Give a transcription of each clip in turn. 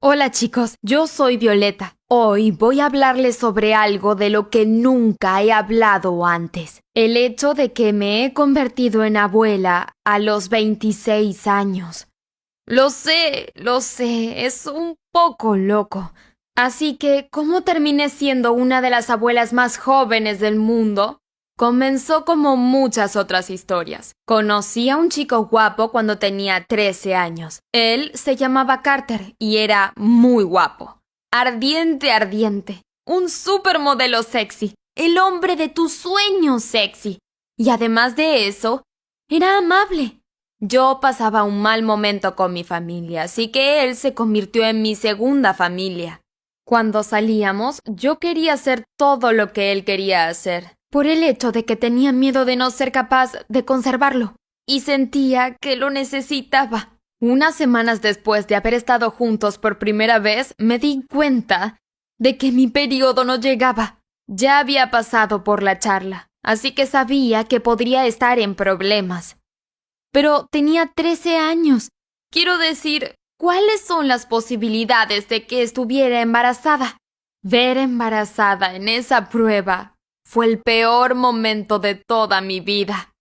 Hola chicos, yo soy Violeta. Hoy voy a hablarles sobre algo de lo que nunca he hablado antes. El hecho de que me he convertido en abuela a los 26 años. Lo sé, es un poco loco. Así que, ¿cómo terminé siendo una de las abuelas más jóvenes del mundo? Comenzó como muchas otras historias. Conocí a un chico guapo cuando tenía 13 años. Él se llamaba Carter y era muy guapo. Ardiente, ardiente. Un supermodelo sexy. El hombre de tus sueños sexy. Y además de eso, era amable. Yo pasaba un mal momento con mi familia, así que él se convirtió en mi segunda familia. Cuando salíamos, yo quería hacer todo lo que él quería hacer, por el hecho de que tenía miedo de no ser capaz de conservarlo, y sentía que lo necesitaba. Unas semanas después de haber estado juntos por primera vez, me di cuenta de que mi periodo no llegaba. Ya había pasado por la charla, así que sabía que podría estar en problemas. Pero tenía 13 años. Quiero decir, ¿cuáles son las posibilidades de que estuviera embarazada? Ver embarazada en esa prueba fue el peor momento de toda mi vida.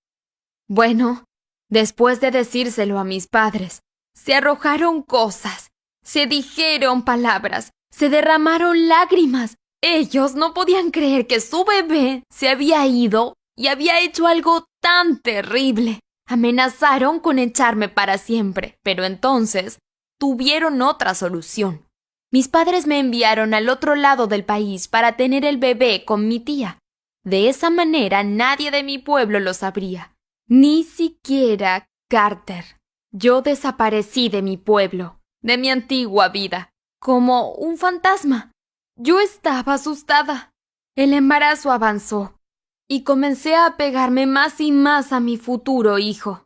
Bueno, después de decírselo a mis padres, se arrojaron cosas, se dijeron palabras, se derramaron lágrimas. Ellos no podían creer que su bebé se había ido y había hecho algo tan terrible. Amenazaron con echarme para siempre, pero entonces tuvieron otra solución. Mis padres me enviaron al otro lado del país para tener el bebé con mi tía. De esa manera nadie de mi pueblo lo sabría, ni siquiera Carter. Yo desaparecí de mi pueblo, de mi antigua vida, como un fantasma. Yo estaba asustada. El embarazo avanzó y comencé a apegarme más y más a mi futuro hijo.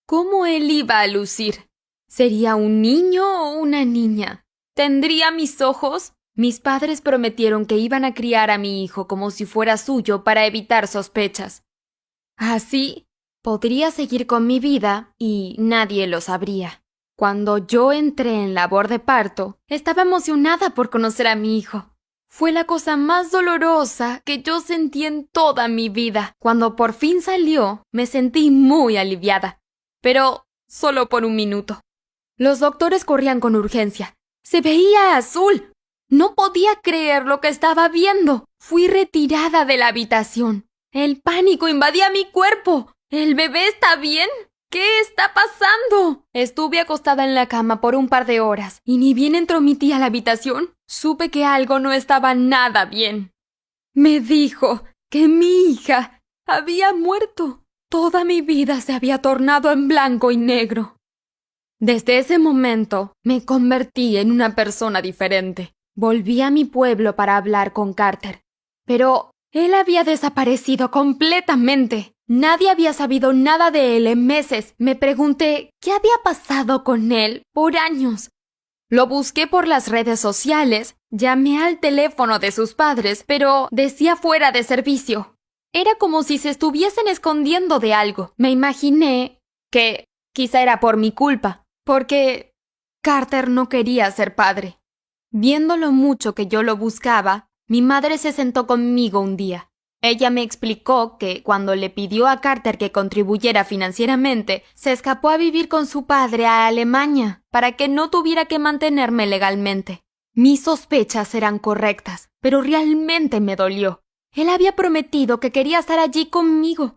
¿Cómo él iba a lucir? ¿Sería un niño o una niña? ¿Tendría mis ojos? Mis padres prometieron que iban a criar a mi hijo como si fuera suyo para evitar sospechas. Así, podría seguir con mi vida y nadie lo sabría. Cuando yo entré en labor de parto, estaba emocionada por conocer a mi hijo. Fue la cosa más dolorosa que yo sentí en toda mi vida. Cuando por fin salió, me sentí muy aliviada, pero solo por un minuto. Los doctores corrían con urgencia. Se veía azul. No podía creer lo que estaba viendo. Fui retirada de la habitación. El pánico invadía mi cuerpo. ¿El bebé está bien? ¿Qué está pasando? Estuve acostada en la cama por un par de horas, y ni bien entró mi tía a la habitación, supe que algo no estaba nada bien. Me dijo que mi hija había muerto. Toda mi vida se había tornado en blanco y negro. Desde ese momento me convertí en una persona diferente. Volví a mi pueblo para hablar con Carter, pero él había desaparecido completamente. Nadie había sabido nada de él en meses. Me pregunté qué había pasado con él por años. Lo busqué por las redes sociales, llamé al teléfono de sus padres, pero decía fuera de servicio. Era como si se estuviesen escondiendo de algo. Me imaginé que quizá era por mi culpa, porque Carter no quería ser padre. Viendo lo mucho que yo lo buscaba, mi madre se sentó conmigo un día. Ella me explicó que cuando le pidió a Carter que contribuyera financieramente, se escapó a vivir con su padre a Alemania para que no tuviera que mantenerme legalmente. Mis sospechas eran correctas, pero realmente me dolió. Él había prometido que quería estar allí conmigo.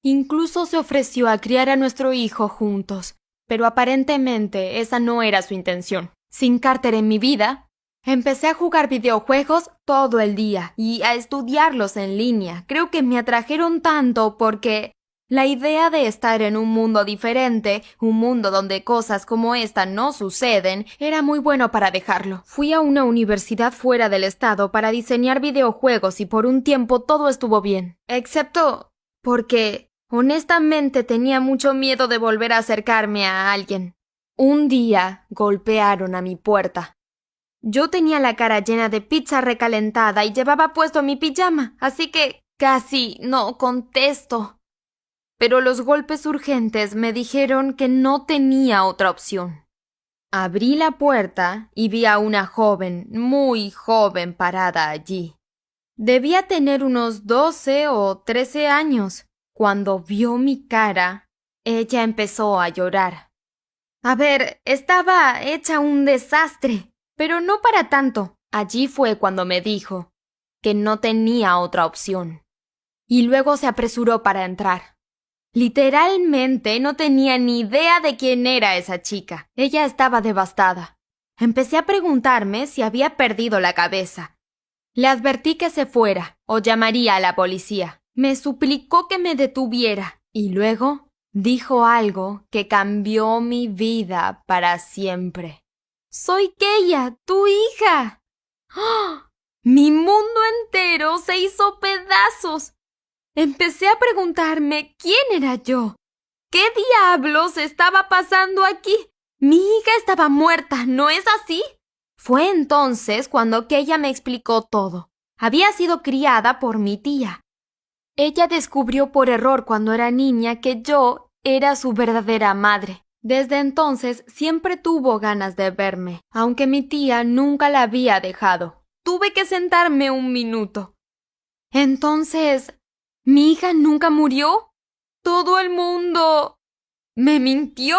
Incluso se ofreció a criar a nuestro hijo juntos, pero aparentemente esa no era su intención. Sin Carter en mi vida, empecé a jugar videojuegos todo el día y a estudiarlos en línea. Creo que me atrajeron tanto porque la idea de estar en un mundo diferente, un mundo donde cosas como esta no suceden, era muy bueno para dejarlo. Fui a una universidad fuera del estado para diseñar videojuegos y por un tiempo todo estuvo bien, excepto porque honestamente tenía mucho miedo de volver a acercarme a alguien. Un día golpearon a mi puerta. Yo tenía la cara llena de pizza recalentada y llevaba puesto mi pijama, así que casi no contesto. Pero los golpes urgentes me dijeron que no tenía otra opción. Abrí la puerta y vi a una joven, muy joven, parada allí. Debía tener unos 12 o 13 años. Cuando vio mi cara, ella empezó a llorar. A ver, estaba hecha un desastre, pero no para tanto. Allí fue cuando me dijo que no tenía otra opción. Y luego se apresuró para entrar. Literalmente no tenía ni idea de quién era esa chica. Ella estaba devastada. Empecé a preguntarme si había perdido la cabeza. Le advertí que se fuera o llamaría a la policía. Me suplicó que me detuviera y luego dijo algo que cambió mi vida para siempre. Soy Keia, tu hija. ¡Oh! Mi mundo entero se hizo pedazos. Empecé a preguntarme quién era yo. ¿Qué diablos estaba pasando aquí? Mi hija estaba muerta, ¿no es así? Fue entonces cuando Keia me explicó todo. Había sido criada por mi tía. Ella descubrió por error cuando era niña que yo era su verdadera madre. Desde entonces siempre tuvo ganas de verme, aunque mi tía nunca la había dejado. Tuve que sentarme un minuto. Entonces, ¿mi hija nunca murió? Todo el mundo me mintió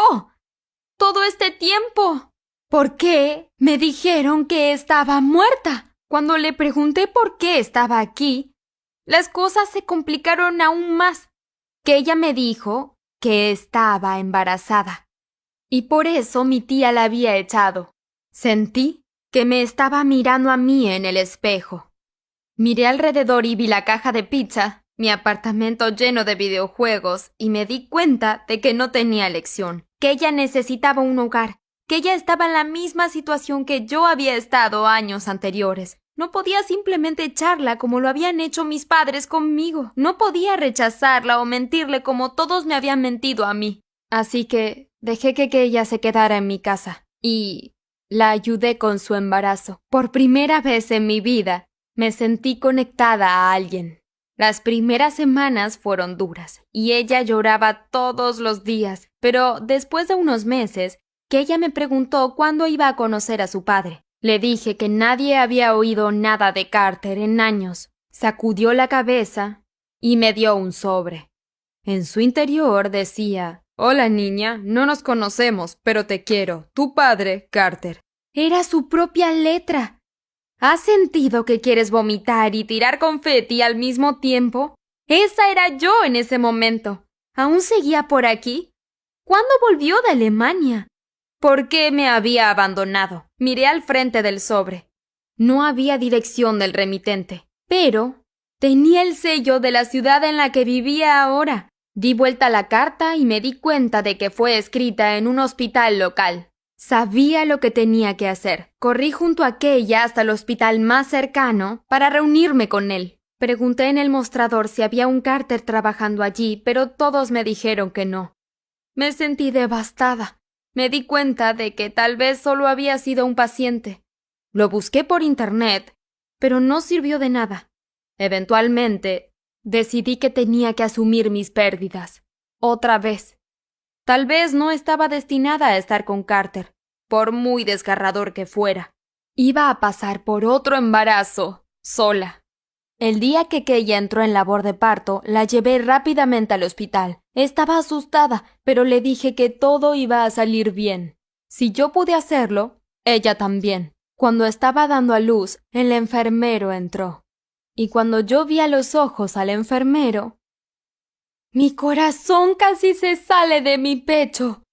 todo este tiempo. ¿Por qué me dijeron que estaba muerta? Cuando le pregunté por qué estaba aquí, las cosas se complicaron aún más. Que ella me dijo que estaba embarazada. Y por eso mi tía la había echado. Sentí que me estaba mirando a mí en el espejo. Miré alrededor y vi la caja de pizza, mi apartamento lleno de videojuegos, y me di cuenta de que no tenía elección, que ella necesitaba un hogar, que ella estaba en la misma situación que yo había estado años anteriores. No podía simplemente echarla como lo habían hecho mis padres conmigo. No podía rechazarla o mentirle como todos me habían mentido a mí. Así que dejé que ella se quedara en mi casa y la ayudé con su embarazo. Por primera vez en mi vida me sentí conectada a alguien. Las primeras semanas fueron duras y ella lloraba todos los días, pero después de unos meses, que ella me preguntó cuándo iba a conocer a su padre. Le dije que nadie había oído nada de Carter en años. Sacudió la cabeza y me dio un sobre. En su interior decía: «Hola, niña, no nos conocemos, pero te quiero. Tu padre, Carter». Era su propia letra. ¿Has sentido que quieres vomitar y tirar confeti al mismo tiempo? Esa era yo en ese momento. ¿Aún seguía por aquí? ¿Cuándo volvió de Alemania? ¿Por qué me había abandonado? Miré al frente del sobre. No había dirección del remitente, pero tenía el sello de la ciudad en la que vivía ahora. Di vuelta a la carta y me di cuenta de que fue escrita en un hospital local. Sabía lo que tenía que hacer. Corrí junto a Keia hasta el hospital más cercano para reunirme con él. Pregunté en el mostrador si había un Carter trabajando allí, pero todos me dijeron que no. Me sentí devastada. Me di cuenta de que tal vez solo había sido un paciente. Lo busqué por internet, pero no sirvió de nada. Eventualmente, decidí que tenía que asumir mis pérdidas. Otra vez. Tal vez no estaba destinada a estar con Carter, por muy desgarrador que fuera. Iba a pasar por otro embarazo, sola. El día que Keia entró en labor de parto, la llevé rápidamente al hospital. Estaba asustada, pero le dije que todo iba a salir bien. Si yo pude hacerlo, ella también. Cuando estaba dando a luz, el enfermero entró. Y cuando yo vi a los ojos al enfermero, mi corazón casi se sale de mi pecho.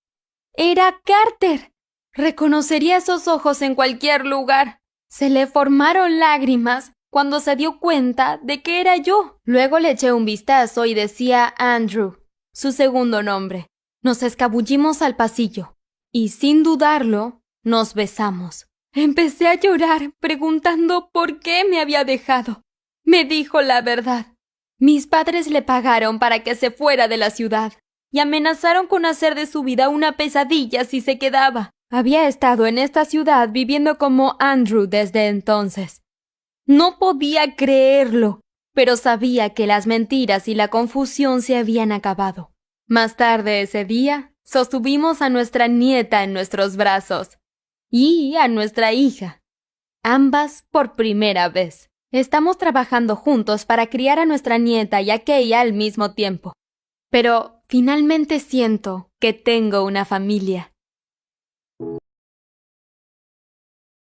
Era Carter. Reconocería esos ojos en cualquier lugar. Se le formaron lágrimas cuando se dio cuenta de que era yo. Luego le eché un vistazo y decía Andrew, su segundo nombre. Nos escabullimos al pasillo y, sin dudarlo, nos besamos. Empecé a llorar preguntando por qué me había dejado. Me dijo la verdad. Mis padres le pagaron para que se fuera de la ciudad y amenazaron con hacer de su vida una pesadilla si se quedaba. Había estado en esta ciudad viviendo como Andrew desde entonces. No podía creerlo, pero sabía que las mentiras y la confusión se habían acabado. Más tarde ese día, sostuvimos a nuestra nieta en nuestros brazos. y a nuestra hija. Ambas por primera vez. Estamos trabajando juntos para criar a nuestra nieta y a Keia al mismo tiempo. Pero finalmente siento que tengo una familia.